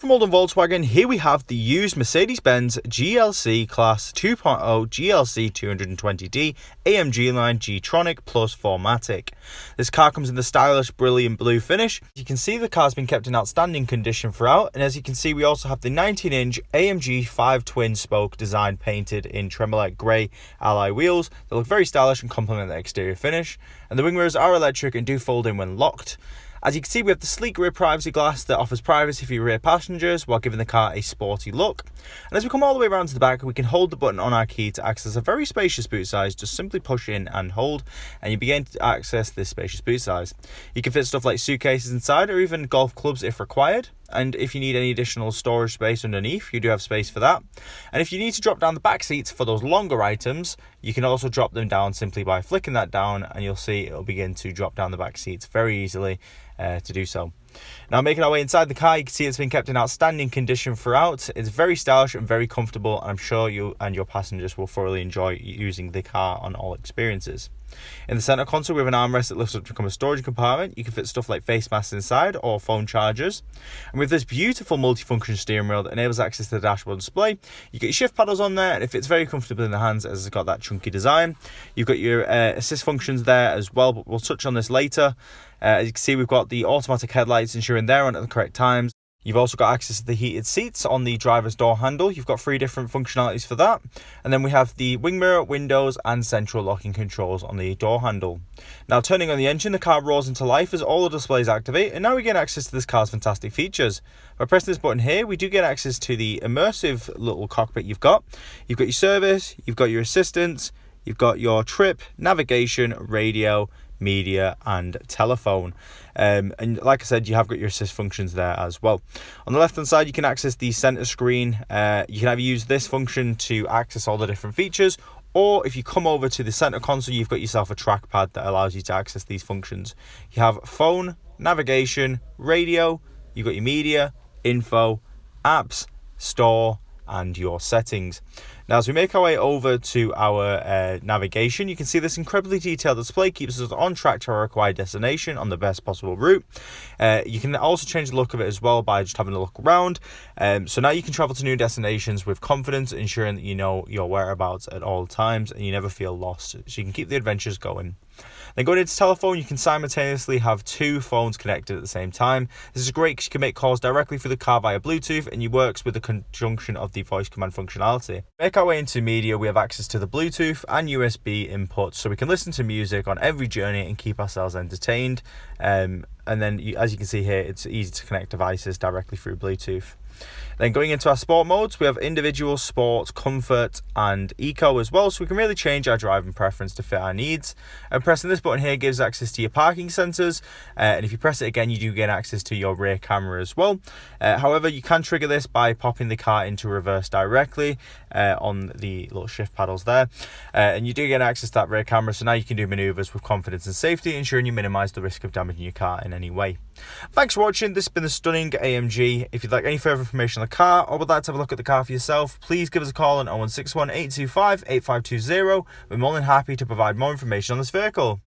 From Oldham Volkswagen, here we have the used Mercedes-Benz GLC Class 2.0 GLC220d AMG line G-Tronic 4MATIC. This car comes in the stylish brilliant blue finish. You can see the car's been kept in outstanding condition throughout, and as you can see we also have the 19-inch AMG 5 twin spoke design painted in Tremolite grey alloy wheels that look very stylish and complement the exterior finish, and the wing mirrors are electric and do fold in when locked. As you can see, we have the sleek rear privacy glass that offers privacy for your rear passengers while giving the car a sporty look. And as we come all the way around to the back, we can hold the button on our key to access a very spacious boot size. Just simply push in and hold, and you begin to access this spacious boot size. You can fit stuff like suitcases inside or even golf clubs if required. And if you need any additional storage space underneath, you do have space for that. And if you need to drop down the back seats for those longer items, you can also drop them down simply by flicking that down, and you'll see it'll begin to drop down the back seats very easily to do so. Now, making our way inside the car, you can see it's been kept in outstanding condition throughout. It's very stylish and very comfortable, and I'm sure you and your passengers will thoroughly enjoy using the car on all experiences. In the center console, we have an armrest that lifts up to become a storage compartment. You can fit stuff like face masks inside or phone chargers. And with this beautiful multifunction steering wheel that enables access to the dashboard display, you get your shift paddles on there, and it fits very comfortably in the hands as it's got that chunky design. You've got your assist functions there as well, but we'll touch on this later. As you can see, we've got the automatic headlights ensuring they're on at the correct times. You've also got access to the heated seats on the driver's door handle. You've got 3 different functionalities for that. And then we have the wing mirror, windows and central locking controls on the door handle. Now, turning on the engine, the car roars into life as all the displays activate, and now we get access to this car's fantastic features. By pressing this button here, we do get access to the immersive little cockpit you've got. You've got your service, you've got your assistance, you've got your trip, navigation, radio, media and telephone, and like I said, you have got your assist functions there as well. On the left hand side, you can access the center screen. You can either use this function to access all the different features, or if you come over to the center console, you've got yourself a trackpad that allows you to access these functions. You have phone, navigation, radio, you've got your media, info, apps, store and your settings. Now, as we make our way over to our navigation, you can see this incredibly detailed display keeps us on track to our required destination on the best possible route. You can also change the look of it as well by just having a look around. So now you can travel to new destinations with confidence, ensuring that you know your whereabouts at all times and you never feel lost. So you can keep the adventures going. Then going into telephone, you can simultaneously have 2 phones connected at the same time. This is great because you can make calls directly through the car via Bluetooth, and it works with the conjunction of the voice command functionality. Make our way into media, we have access to the Bluetooth and USB inputs, so we can listen to music on every journey and keep ourselves entertained. And then, as you can see here, it's easy to connect devices directly through Bluetooth. Then going into our sport modes, we have individual, sport, comfort and eco as well, so we can really change our driving preference to fit our needs. And pressing this button here gives access to your parking sensors, and if you press it again, you do get access to your rear camera as well. However, you can trigger this by popping the car into reverse directly on the little shift paddles there, and you do get access to that rear camera, so now you can do maneuvers with confidence and safety, ensuring you minimize the risk of damaging your car in any way. Thanks for watching. This has been the stunning AMG. If you'd like any further information on the car or would like to have a look at the car for yourself, please give us a call on 0161 825 8520. We're more than happy to provide more information on this vehicle.